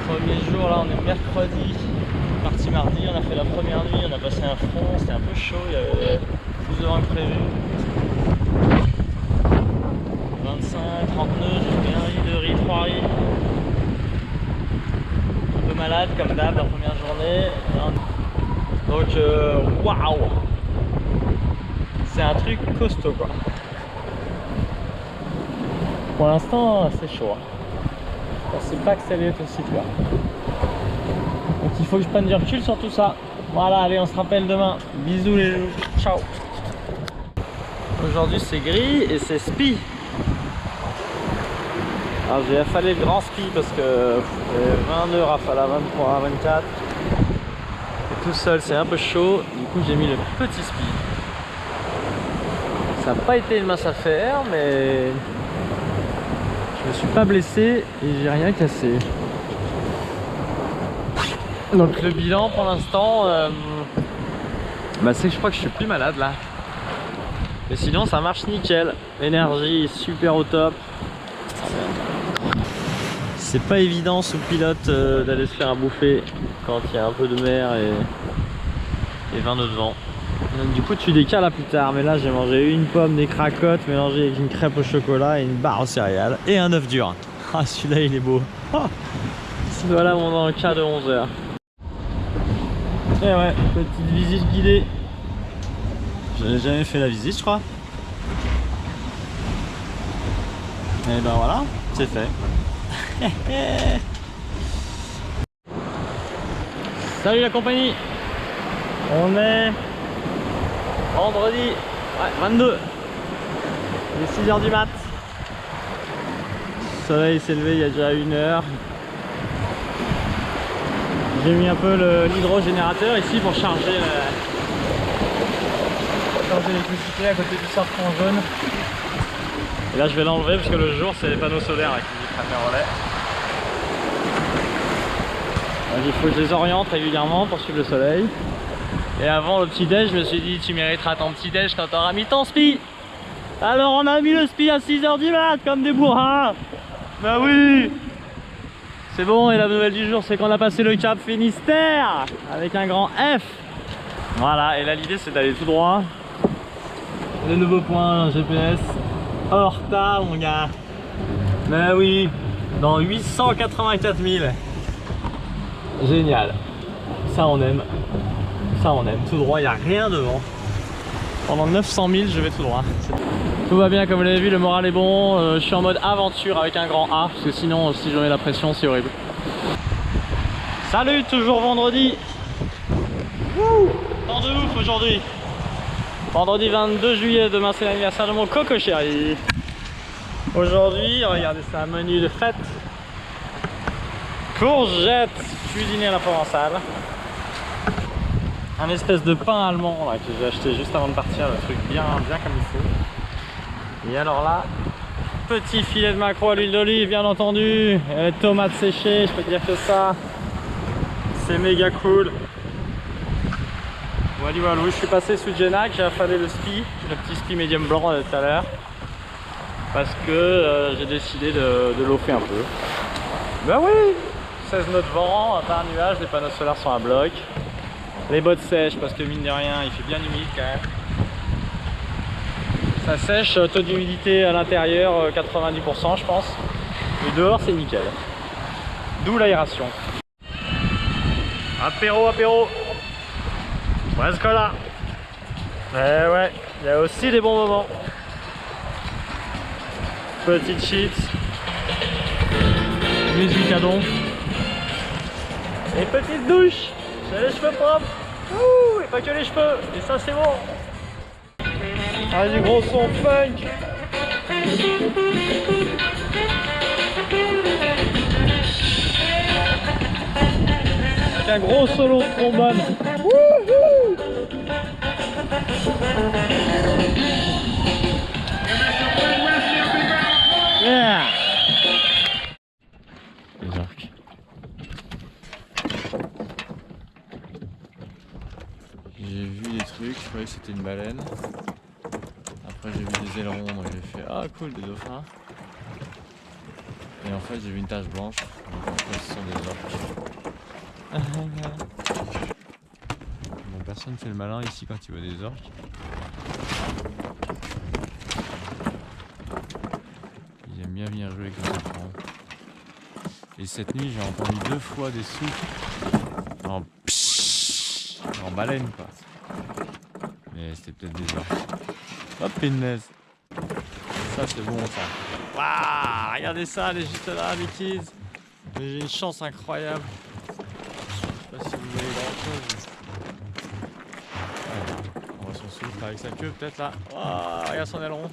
Premier jour, là on est mercredi, parti mardi, on a fait la première nuit, on a passé un front, c'était un peu chaud, il y avait plus de vent que prévu. 25, 30 nœuds, j'ai fait un riz, 2 riz, 3 riz. Un peu malade comme d'hab la première journée. Donc waouh, c'est un truc costaud quoi. Pour l'instant c'est chaud. Je pensais pas que ça allait être aussi dur. Donc il faut que je prenne du recul sur tout ça. Voilà, allez, on se rappelle demain. Bisous les loups, ciao. Aujourd'hui c'est gris et c'est spi. Alors j'ai affalé le grand spi parce que 20 nœuds rafale à 23, à 24. Et tout seul c'est un peu chaud. Du coup j'ai mis le petit spi. Ça n'a pas été une mince affaire, mais je me suis pas blessé et j'ai rien cassé. Donc le bilan pour l'instant, c'est que je crois que je suis plus malade là. Mais sinon ça marche nickel. L'énergie est super au top. C'est pas évident sous pilote d'aller se faire à bouffer quand il y a un peu de mer et 20 nœuds de vent. Donc, du coup tu décales à plus tard, mais là j'ai mangé une pomme, des cracottes mélangées avec une crêpe au chocolat et une barre aux céréales et un œuf dur. Ah celui-là il est beau. Ah, voilà mon encas de 11 h. Et ouais, petite visite guidée. J'avais jamais fait la visite je crois. Et ben voilà, c'est fait. Salut la compagnie. On est vendredi 22. Il est 6 h du mat. Le soleil s'est levé il y a déjà 1 heure. J'ai mis un peu l'hydrogénérateur ici pour charger l'électricité à côté du sartron jaune. Et là je vais l'enlever parce que le jour c'est les panneaux solaires là, qui prennent les relais. Donc, il faut que je les oriente régulièrement pour suivre le soleil. Et avant le petit déj, je me suis dit tu mériteras ton petit déj quand tu auras mis ton spi. Alors on a mis le spi à 6 h du mat comme des bourrins. Bah oui. C'est bon, et la nouvelle du jour c'est qu'on a passé le cap Finistère avec un grand F. Voilà, et là l'idée c'est d'aller tout droit. Le nouveau point GPS. Horta mon gars. Bah oui, dans 884 000. Génial. Ça on aime. Ça on aime. Tout droit, il n'y a rien devant. Pendant 900 000 je vais tout droit. Tout va bien comme vous l'avez vu, le moral est bon. Je suis en mode aventure avec un grand A. Parce que sinon si je mets la pression c'est horrible. Salut, toujours vendredi. Wouh, temps de ouf aujourd'hui. Vendredi 22 juillet, demain c'est l'anniversaire de mon coco chéri. Aujourd'hui, regardez ça, un menu de fête. Courgettes cuisinées à la provençale. Un espèce de pain allemand là, que j'ai acheté juste avant de partir, le truc bien comme il faut. Et alors là, petit filet de maquereau à l'huile d'olive bien entendu. Et les tomates séchées, je peux te dire que ça, c'est méga cool. Voilà, je suis passé sous Genac, j'ai affalé le spi, le petit spi médium blanc tout à l'heure. Parce que j'ai décidé de l'offrir un peu. Ben oui, 16 nœuds de vent, pas un nuage, les panneaux solaires sont à bloc. Les bottes sèches parce que mine de rien il fait bien humide quand même. Ça sèche, taux d'humidité à l'intérieur 90% je pense. Et dehors c'est nickel. D'où l'aération. Apéro, apéro. Presque là. Eh ouais, il y a aussi des bons moments. Petites chips. Musique à donf. Et petite douche. J'ai les cheveux propres. Ouh, et pas que les cheveux. Et ça c'est bon. Ah, du gros son funk. Avec un gros solo de trombone. Wouhou. Yeah. J'ai vu des trucs, je croyais que c'était une baleine. Après j'ai vu des ailerons, donc j'ai fait ah cool, des dauphins. Et en fait j'ai vu une tache blanche, donc en fait ce sont des orques. Bon, personne fait le malin ici quand il voit des orques. Ils aiment bien venir jouer avec les enfants. Et cette nuit j'ai entendu 2 fois des souffles en baleine quoi. Mais c'était peut-être des orques. Hop, punaise. Ça c'est bon ça. Waouh, regardez ça, elle est juste là, les kids. Mais j'ai une chance incroyable. Je sais pas si vous voyez grand chose. On voit son souffle avec sa queue peut-être là. Waouh, regarde son aileron.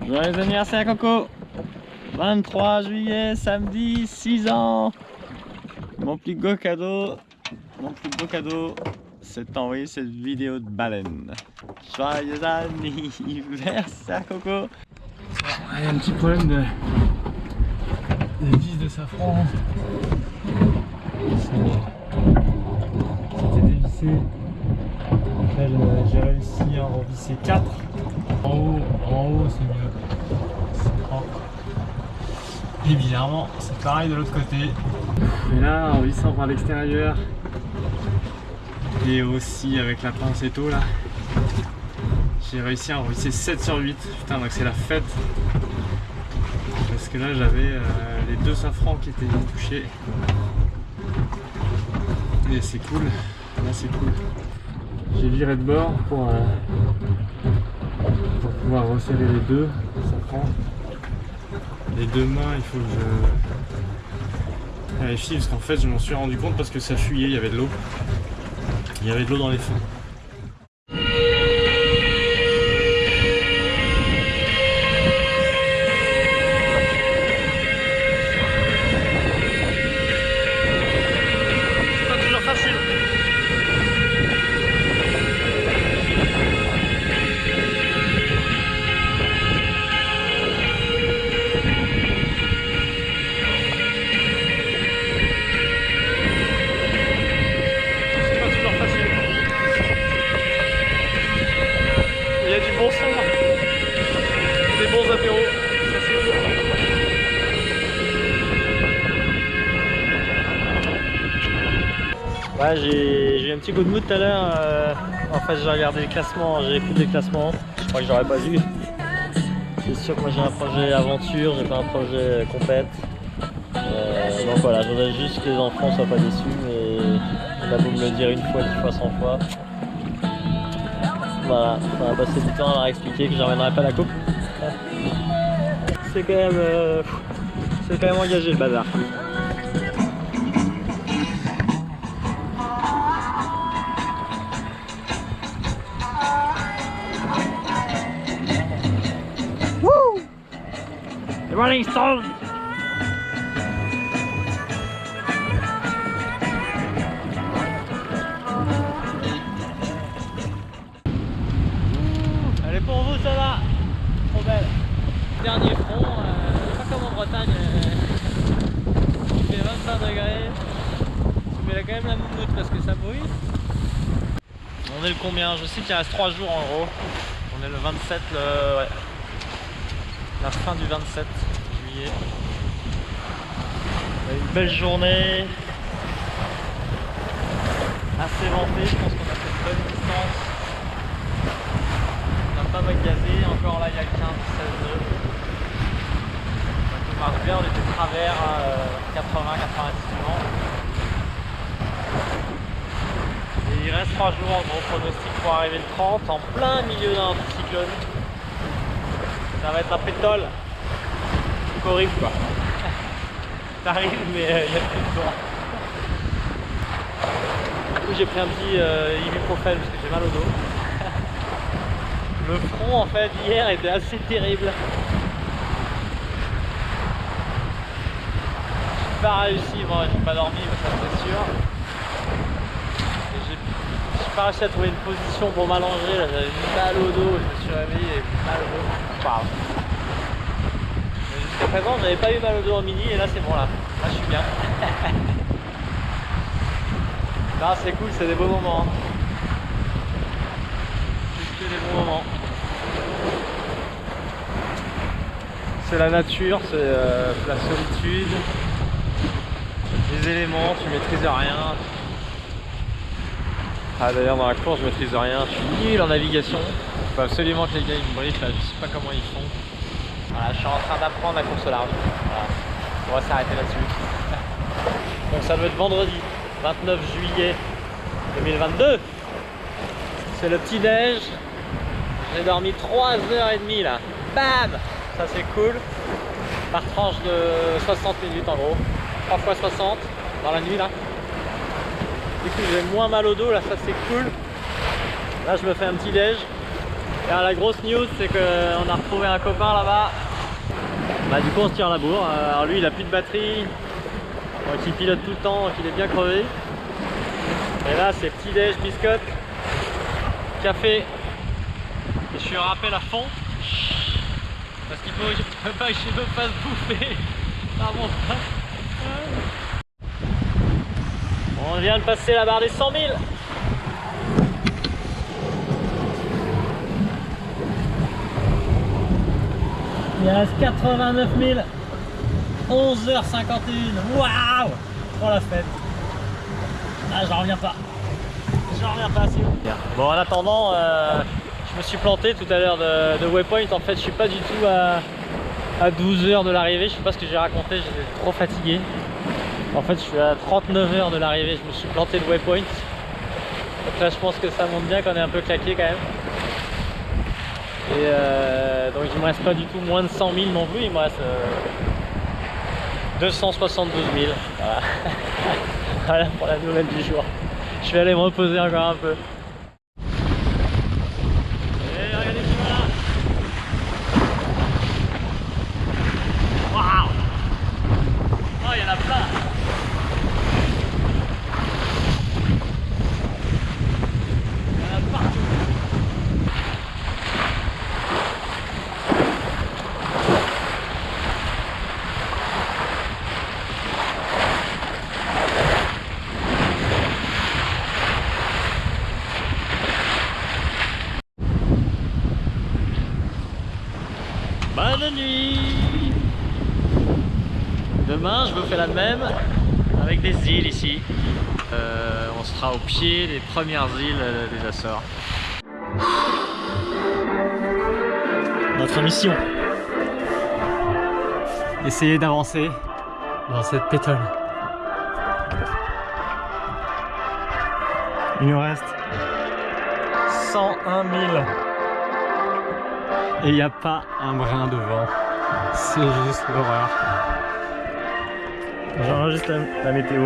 Joyeux anniversaire Coco. 23 juillet, samedi, 6 ans. Mon plus beau cadeau, c'est de t'envoyer cette vidéo de baleine. Joyeux anniversaire Coco. Il y a un petit problème de vis de safran. C'était dévissé. J'ai réussi à en revisser 4. En haut c'est mieux. C'est propre. Et bizarrement, c'est pareil de l'autre côté. Et là, en vissant par l'extérieur et aussi avec la pince et tout là, j'ai réussi à en revisser 7 sur 8. Putain, donc c'est la fête. Parce que là, j'avais les 2 safrans qui étaient touchés. Et c'est cool. Là, c'est cool. J'ai viré de bord pour pouvoir resserrer les 2 safrans. Les 2 mains, il faut que je vérifie parce qu'en fait je m'en suis rendu compte parce que ça fuyait, il y avait de l'eau. Il y avait de l'eau dans les fonds. C'est pas toujours facile. Bon son, des bons apéros, ça c'est cool. Ouais, j'ai eu un petit coup de mou tout à l'heure. En fait, j'ai regardé les classements, j'ai écouté les classements. Je crois que j'aurais pas vu. C'est sûr que moi j'ai un projet aventure, j'ai pas un projet compète. Donc voilà, je voudrais juste que les enfants soient pas déçus, mais on a beau me le dire 1 fois, 10 fois, 100 fois. Voilà, on va passer du temps à leur expliquer que je ramènerai pas la coupe. C'est quand même engagé le bazar. Woo! The Rolling Stones! Pour vous ça va, trop belle. Dernier front, pas comme en Bretagne, il fait 25 degrés, mais il a quand même la moumoute parce que ça brûle. On est le combien? Je sais qu'il reste 3 jours en gros. On est le 27, ouais. La fin du 27 juillet. On a une belle journée, assez ventée, je pense qu'on a fait une bonne distance. Pas mal gazé, encore là il y a 15-16 nœuds. Donc on marche bien, on était de travers 80-90 vents. Et il reste 3 jours en gros pronostic pour arriver le 30 en plein milieu d'un cyclone. Ça va être un pétole. C'est horrible quoi. T'arrives mais il n'y a plus de vent. Du coup j'ai pris un petit ibuprofène parce que j'ai mal au dos. Le front en fait hier était assez terrible. J'ai pas réussi, bon j'ai pas dormi mais ça c'est sûr. J'ai pas réussi à trouver une position pour m'allonger, là j'avais mal au dos, je me suis réveillé et mal au dos. Wow. Mais jusqu'à présent j'avais pas eu mal au dos en midi et là c'est bon là. Là je suis bien. Là c'est cool, c'est des beaux moments. C'est que des bons moments. C'est la nature, c'est la solitude, les éléments, tu maîtrises rien. Ah d'ailleurs dans la course je maîtrise rien, je suis nul en navigation. Il faut absolument que les gars ils me briefent là, je sais pas comment ils font. Voilà, je suis en train d'apprendre la course au large. Voilà. On va s'arrêter là-dessus. Donc ça doit être vendredi, 29 juillet 2022. C'est le petit déj. J'ai dormi 3h30 là. Bam! Ça c'est cool. Par tranche de 60 minutes en gros. 3 fois 60 dans la nuit là. Du coup j'ai moins mal au dos là, ça c'est cool. Là je me fais un petit déj. Et alors, la grosse news c'est qu'on a retrouvé un copain là-bas. Bah du coup on se tire la bourre. Alors lui il a plus de batterie. Donc il pilote tout le temps, donc il est bien crevé. Et là c'est petit déj, biscotte, café. Et je suis en rappel à fond. Parce qu'il faut pas que je me fasse bouffer par mon frère. On vient de passer la barre des 100 000. Il reste 89 000. 11h51. Waouh! Pour la fête. Ah, j'en reviens pas. J'en reviens pas assez. Bon, en attendant, je me suis planté tout à l'heure de waypoint. En fait, je suis pas du tout à 12 heures de l'arrivée. Je sais pas ce que j'ai raconté, j'étais trop fatigué. En fait, je suis à 39 heures de l'arrivée. Je me suis planté de waypoint. Donc là, je pense que ça monte bien qu'on est un peu claqué quand même. Et donc, il me reste pas du tout moins de 100 000 non plus. Il me reste 272 000. Voilà. Voilà pour la nouvelle du jour. Je vais aller me reposer encore un peu. Et regardez ce là. Waouh! Oh, il y en a plein. Il y en a partout. Bonne nuit. Demain je vous fais la même avec des îles ici. On sera au pied des premières îles des Açores. Notre mission, essayer d'avancer dans cette pétole. Il nous reste 101 000. Et il n'y a pas un brin de vent. C'est juste l'horreur. J'enregistre la météo.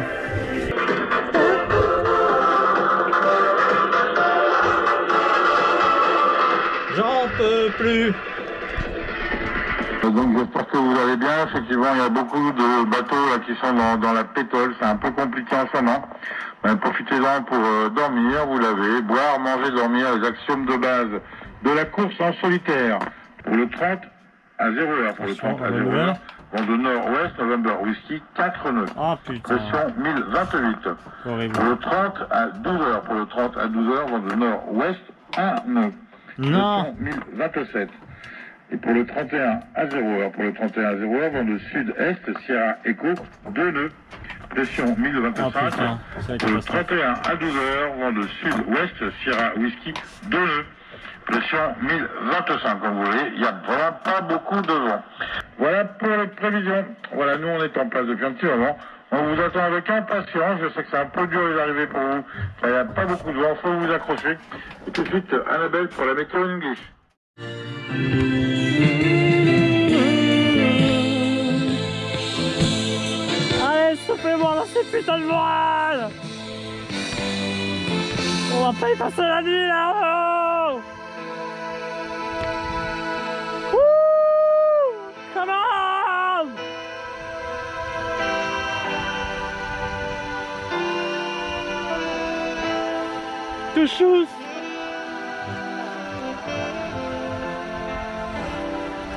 J'en peux plus. Donc j'espère que vous allez bien. Effectivement, il y a beaucoup de bateaux là, qui sont dans la pétole. C'est un peu compliqué en ce moment. Profitez-en pour dormir, vous l'avez. Boire, manger, dormir, les axiomes de base de la course en solitaire. Pour le 30 à 0 heure. Pour le 30 à 0 heure. Vent de nord-ouest, November Whisky, 4 nœuds. Ah putain. Pression 1028. Horrible. Pour le 30 à 12 heures. Pour le 30 à 12 heures, vent de nord-ouest, 1 nœud. Non. Pression 1027. Et pour le 31 à 0 heure, pour le 31 à 0 heure, vent de sud-est, Sierra Echo, 2 nœuds. Pression 1025. Ah, putain, pour le 31 à 12 heures, vent de sud-ouest, Sierra Whisky, 2 nœuds. Pression 1025, comme vous voyez, il n'y a vraiment pas beaucoup de vent. Voilà pour les prévisions. Voilà, nous on est en place depuis un petit moment. On vous attend avec impatience. Je sais que c'est un peu dur d'arriver pour vous. Il n'y a pas beaucoup de vent, il faut vous accrocher. Et tout de suite, Annabelle pour la météo English. Allez, soufflez-moi dans cette putain de voile. On va pas y passer la nuit là-haut. Come on! Touchous!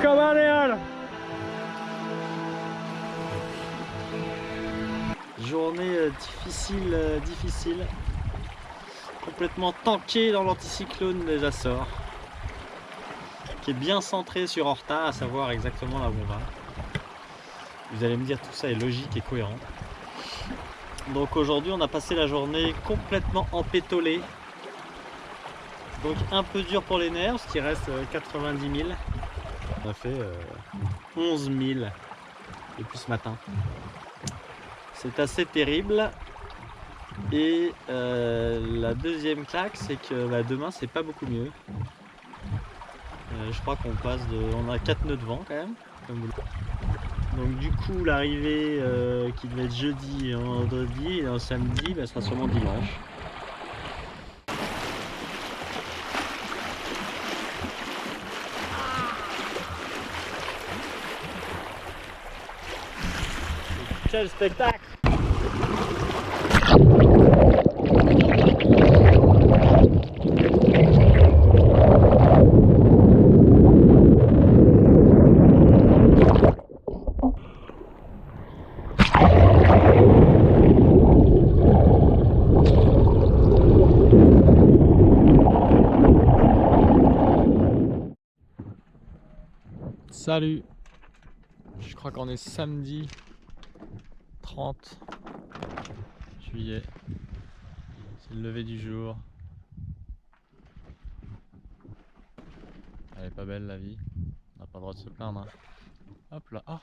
Come on, Léon! Journée difficile. Complètement tanké dans l'anticyclone des Açores. qui est bien centré sur Horta, à savoir exactement là où on va. Vous allez me dire tout ça est logique et cohérent. Donc aujourd'hui on a passé la journée complètement empétolé. Donc un peu dur pour les nerfs, parce qu'il reste 90 000. On a fait 11 000 depuis ce matin. C'est assez terrible. Et la deuxième claque, c'est que demain c'est pas beaucoup mieux. Je crois qu'on passe de... On a 4 nœuds de vent quand même. Comme vous... Donc du coup l'arrivée qui devait être jeudi et vendredi et un samedi, sera sûrement dimanche. Quel spectacle! Salut! Je crois qu'on est samedi 30 juillet. C'est le lever du jour. Elle est pas belle la vie. On n'a pas le droit de se plaindre. Hein. Hop là. Oh.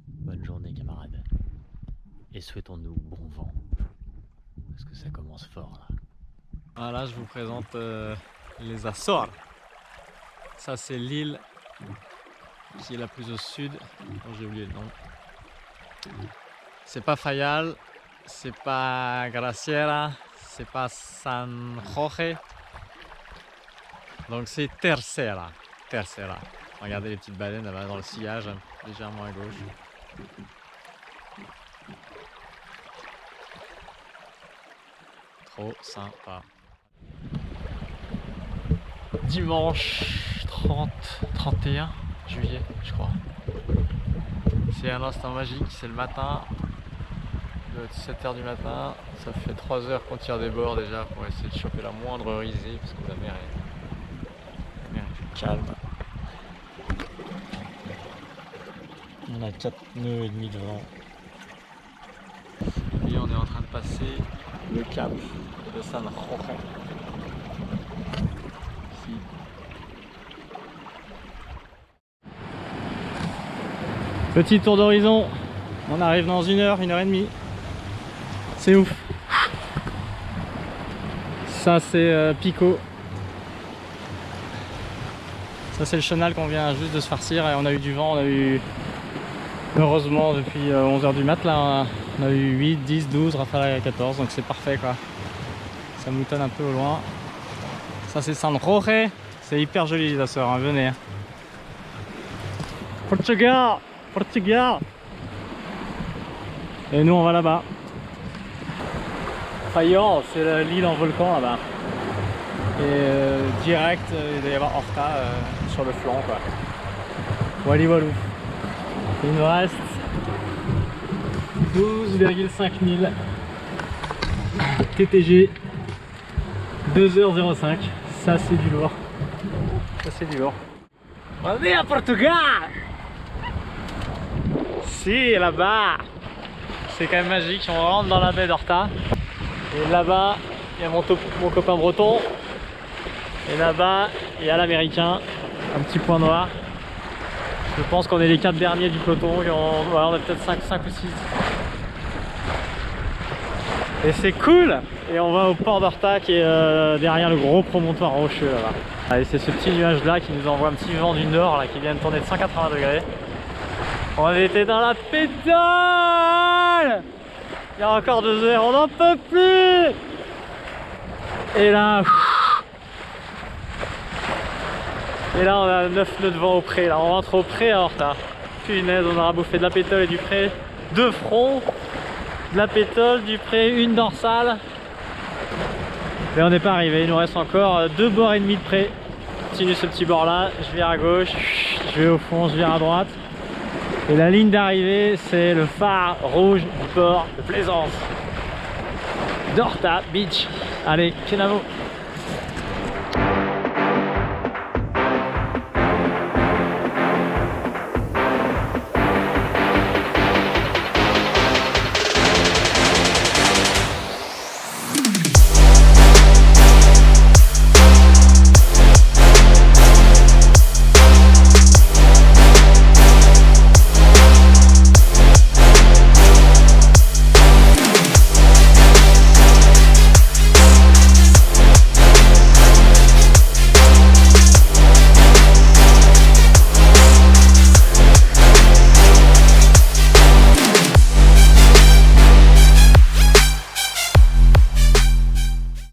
Bonne journée camarades. Et souhaitons-nous bon vent. Parce que ça commence fort là. Voilà, je vous présente les Açores. Ça c'est l'île qui est la plus au sud. Oh, j'ai oublié le nom. C'est pas Fayal, c'est pas Graciera, c'est pas San Jorge. Donc c'est Tercera. Tercera. Regardez les petites baleines là-bas dans le sillage, légèrement à gauche. Trop sympa. Dimanche 31 juillet, je crois. C'est un instant magique, c'est le matin, de 7 h du matin. Ça fait 3 heures qu'on tire des bords déjà pour essayer de choper la moindre risée parce que la mer est calme. On a 4 nœuds et demi de vent. Et on est en train de passer le cap de San Jorge. Ici. Petit tour d'horizon, on arrive dans 1 heure, 1 heure et demie. C'est ouf. Ça c'est Pico. Ça c'est le chenal qu'on vient juste de se farcir et on a eu du vent, on a eu heureusement depuis 11 h du mat là, on a eu 8, 10, 12, rafales à 14, donc c'est parfait quoi. Ça moutonne un peu au loin. Ça c'est San Jorge, c'est hyper joli les Açores, hein, venez. Portugal! Portugal! Et nous on va là-bas. Fayal, c'est l'île en volcan là-bas. Et direct, il doit y avoir Horta sur le flanc quoi. Wally Walou. Il nous reste 12,5 000 TTG. 2h05. Ça c'est du lourd. Ça c'est du lourd. On est à Portugal! Si, là-bas! C'est quand même magique. On rentre dans la baie d'Horta. Et là-bas, il y a mon copain breton. Et là-bas, il y a l'américain. Un petit point noir. Je pense qu'on est les 4 derniers du peloton. On a peut-être 5 ou 6. Et c'est cool! Et on va au port d'Horta qui est derrière le gros promontoire rocheux là-bas. Et c'est ce petit nuage là qui nous envoie un petit vent du nord là, qui vient de tourner de 180 degrés. On était dans la pétale! Il y a encore 2 heures, on n'en peut plus! Et là... Et là on a 9 nœuds de vent au pré, là on rentre au pré à Horta. Punaise, on aura bouffé de la pétole et du pré, 2 fronts, de la pétole, du pré, une dorsale. Et on n'est pas arrivé, il nous reste encore 2 bords et demi de pré. Continue ce petit bord là, je vire à gauche, je vais au fond, je vire à droite. Et la ligne d'arrivée, c'est le phare rouge du port de plaisance d'Horta Beach. Allez, Kenavo!